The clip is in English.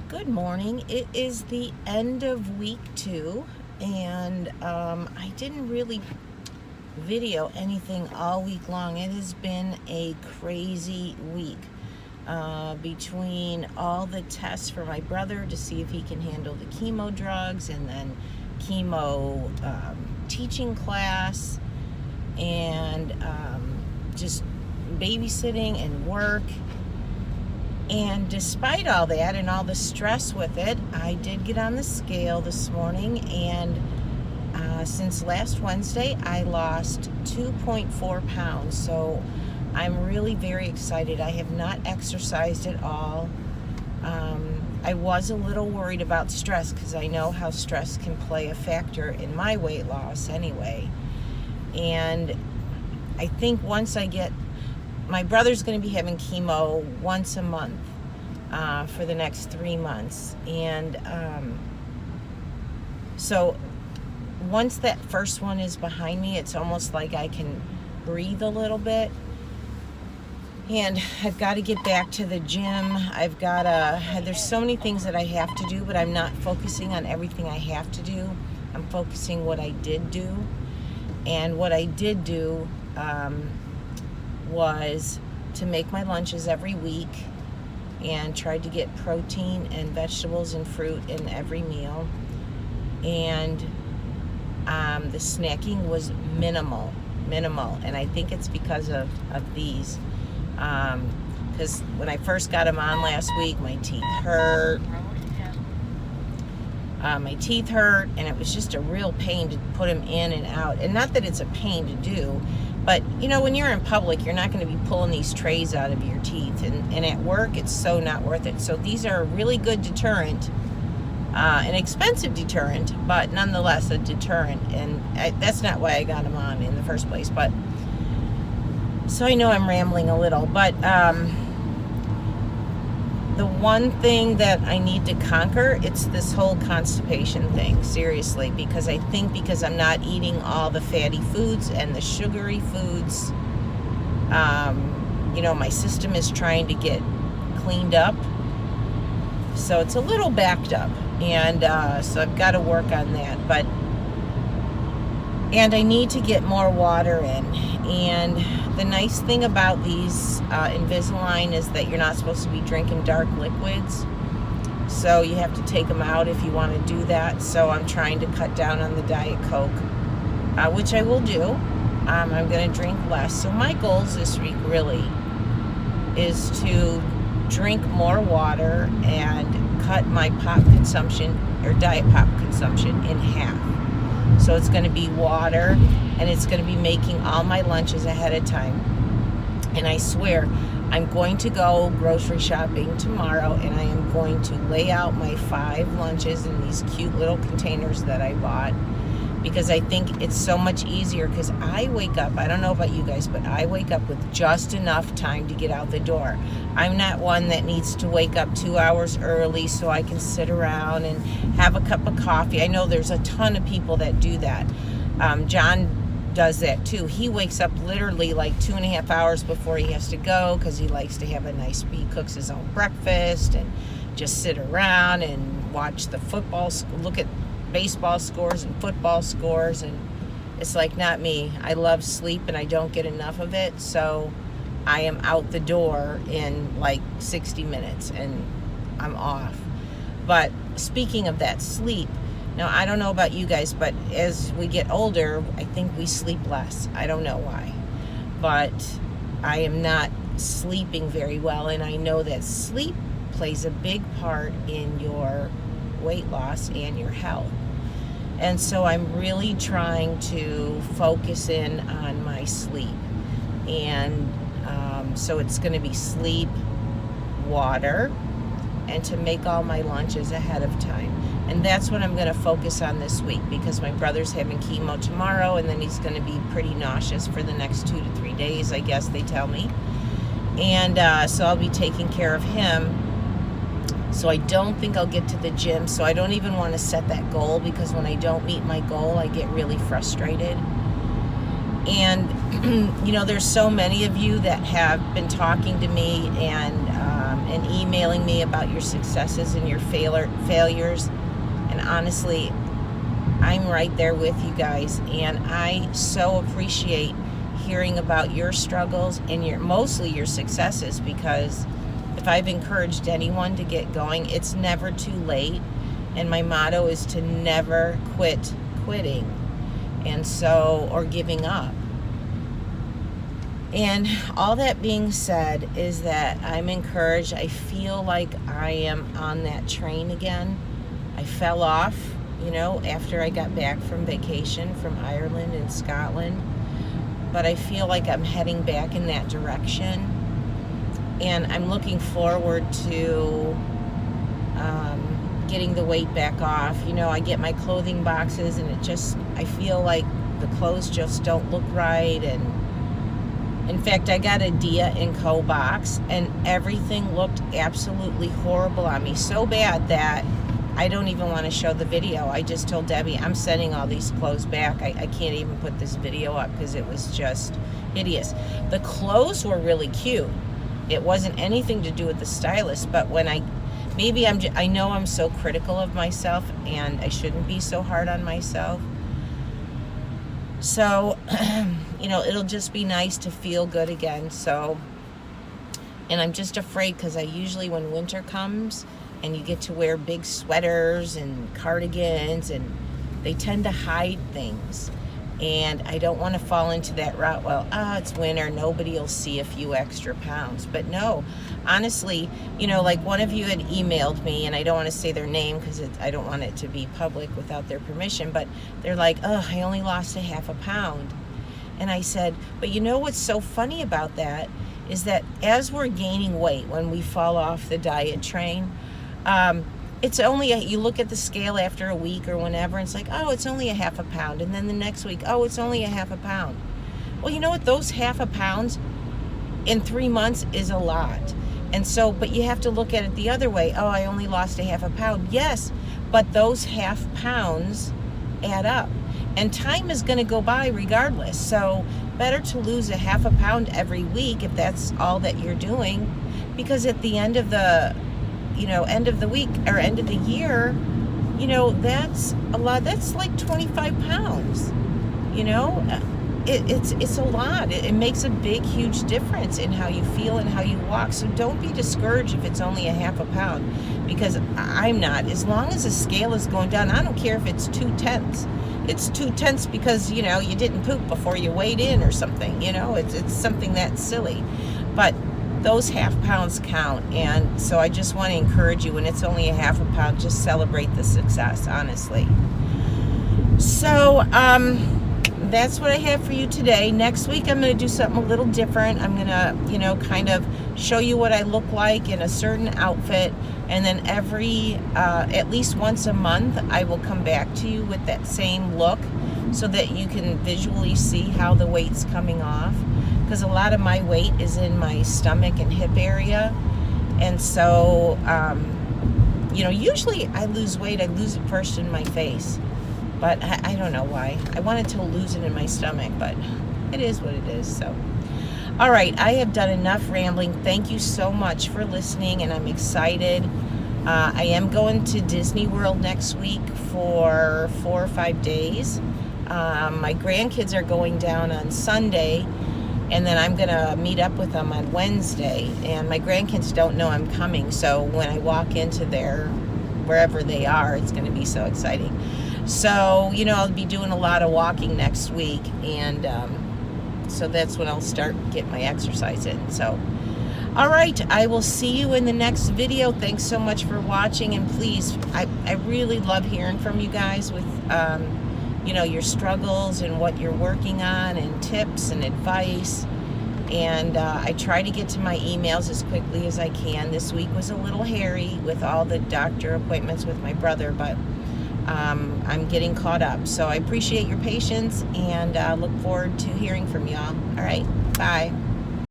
Good morning. It is the end of week 2, and I didn't really video anything all week long. It has been a crazy week between all the tests for my brother to see if he can handle the chemo drugs, and then chemo teaching class, and just babysitting and work. And despite all that and all the stress with it, I did get on the scale this morning, and since last Wednesday, I lost 2.4 pounds. So I'm really very excited. I have not exercised at all. I was a little worried about stress because I know how stress can play a factor in my weight loss anyway. And I think once I get my brother's going to be having chemo once a month for the next 3 months. And so once that first one is behind me, it's almost like I can breathe a little bit. And I've got to get back to the gym. There's so many things that I have to do, but I'm not focusing on everything I have to do. I'm focusing what I did do. And what I did do was to make my lunches every week and tried to get protein and vegetables and fruit in every meal. And the snacking was minimal. And I think it's because of these. Because when I first got them on last week, my teeth hurt. And it was just a real pain to put them in and out. And not that it's a pain to do, but when you're in public, you're not going to be pulling these trays out of your teeth. And at work, it's so not worth it. So these are a really good deterrent, an expensive deterrent, but nonetheless a deterrent. And that's not why I got them on in the first place. But so I know I'm rambling a little, but the one thing that I need to conquer, it's this whole constipation thing, seriously, because I think because I'm not eating all the fatty foods and the sugary foods, my system is trying to get cleaned up. So it's a little backed up, and so I've got to work on that. And I need to get more water in. And the nice thing about these Invisalign is that you're not supposed to be drinking dark liquids. So you have to take them out if you want to do that. So I'm trying to cut down on the Diet Coke, which I will do. I'm going to drink less. So my goals this week really is to drink more water and cut my pop consumption or Diet Pop consumption in half. So it's going to be water, and it's going to be making all my lunches ahead of time. And I swear, I'm going to go grocery shopping tomorrow, and I am going to lay out my 5 lunches in these cute little containers that I bought, because I think it's so much easier, because I wake up, I don't know about you guys, but I wake up with just enough time to get out the door. I'm not one that needs to wake up 2 hours early so I can sit around and have a cup of coffee. I know there's a ton of people that do that. John does that too. He wakes up literally like 2.5 hours before he has to go, because he likes to have he cooks his own breakfast and just sit around and watch the football, look at baseball scores and football scores. And it's like not me. I love sleep, and I don't get enough of it. So I am out the door in like 60 minutes and I'm off. But speaking of that sleep, now I don't know about you guys, but as we get older, I think we sleep less. I don't know why, but I am not sleeping very well, and I know that sleep plays a big part in your weight loss and your health. And so I'm really trying to focus in on my sleep. And so it's going to be sleep, water, and to make all my lunches ahead of time. And that's what I'm going to focus on this week, because my brother's having chemo tomorrow, and then he's going to be pretty nauseous for the next 2 to 3 days, I guess they tell me. And so I'll be taking care of him. So I don't think I'll get to the gym. So I don't even want to set that goal, because when I don't meet my goal, I get really frustrated. And there's so many of you that have been talking to me and and emailing me about your successes and your failures. And honestly, I'm right there with you guys, and I so appreciate hearing about your struggles and mostly your successes, because if I've encouraged anyone to get going, it's never too late. And my motto is to never quit quitting, and so, or giving up. And all that being said is that I'm encouraged. I feel like I am on that train again. I fell off, after I got back from vacation from Ireland and Scotland. But I feel like I'm heading back in that direction. And I'm looking forward to getting the weight back off. I get my clothing boxes, and I feel like the clothes just don't look right. And in fact, I got a Dia & Co box, and everything looked absolutely horrible on me. So bad that I don't even want to show the video. I just told Debbie, I'm sending all these clothes back. I can't even put this video up because it was just hideous. The clothes were really cute. It wasn't anything to do with the stylist, but I know I'm so critical of myself, and I shouldn't be so hard on myself. So, it'll just be nice to feel good again. So, and I'm just afraid, because I usually, when winter comes and you get to wear big sweaters and cardigans, and they tend to hide things. And I don't want to fall into that route. Well, it's winter, nobody will see a few extra pounds. But no, honestly, like one of you had emailed me, and I don't want to say their name because I don't want it to be public without their permission, but they're like, I only lost a half a pound. And I said, but what's so funny about that is that as we're gaining weight, when we fall off the diet train, it's only, you look at the scale after a week or whenever, and it's like, it's only a half a pound. And then the next week, it's only a half a pound. Well, you know what? Those half a pounds in 3 months is a lot. And so, but you have to look at it the other way. I only lost a half a pound. Yes, but those half pounds add up. And time is going to go by regardless. So better to lose a half a pound every week if that's all that you're doing. Because at the end of the end of the week or end of the year, that's a lot. That's like 25 pounds. It's a lot. It makes a big, huge difference in how you feel and how you walk. So don't be discouraged if it's only a half a pound, because I'm not. As long as the scale is going down, I don't care if it's 2/10. It's 2/10 because, you didn't poop before you weighed in or something. It's something that silly. But those half pounds count. And so I just want to encourage you, when it's only a half a pound, just celebrate the success, honestly. So, that's what I have for you today. Next week, I'm going to do something a little different. I'm going to, kind of show you what I look like in a certain outfit. And then at least once a month, I will come back to you with that same look so that you can visually see how the weight's coming off. Because a lot of my weight is in my stomach and hip area. And so, usually I lose weight, I lose it first in my face. But I don't know why. I wanted to lose it in my stomach, but it is what it is. So, all right, I have done enough rambling. Thank you so much for listening, and I'm excited. I am going to Disney World next week for 4 or 5 days. My grandkids are going down on Sunday, and then I'm going to meet up with them on Wednesday. And my grandkids don't know I'm coming, so when I walk into wherever they are, it's going to be so exciting. So, I'll be doing a lot of walking next week, and so that's when I'll start getting my exercise in. So, all right, I will see you in the next video. Thanks so much for watching, and please, I really love hearing from you guys with, your struggles and what you're working on, and tips and advice. And I try to get to my emails as quickly as I can. This week was a little hairy with all the doctor appointments with my brother, but I'm getting caught up. So I appreciate your patience, and look forward to hearing from y'all. All right, bye.